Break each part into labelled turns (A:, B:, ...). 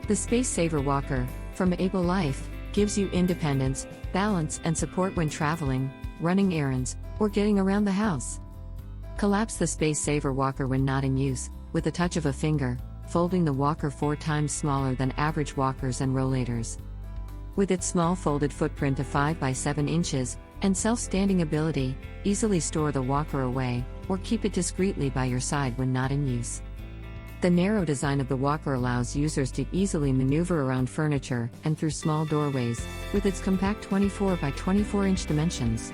A: The Space Saver Walker, from Able Life, gives you independence, balance, and support when traveling, running errands, or getting around the house. Collapse the Space Saver Walker when not in use, with a touch of a finger, folding the walker 4 times smaller than average walkers and rollators. With its small folded footprint of 5 by 7 inches, and self-standing ability, easily store the walker away, or keep it discreetly by your side when not in use. The narrow design of the walker allows users to easily maneuver around furniture and through small doorways, with its compact 24 by 24 inch dimensions.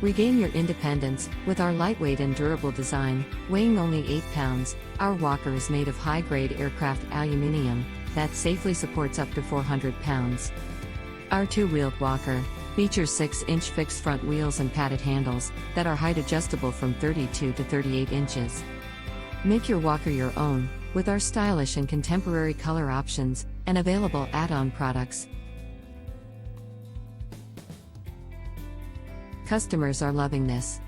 A: Regain your independence. With our lightweight and durable design, weighing only 8 pounds, our walker is made of high-grade aircraft aluminum that safely supports up to 400 pounds. Our 2-wheeled walker features 6-inch fixed front wheels and padded handles that are height adjustable from 32 to 38 inches. Make your walker your own, with our stylish and contemporary color options and available add-on products. Customers are loving this.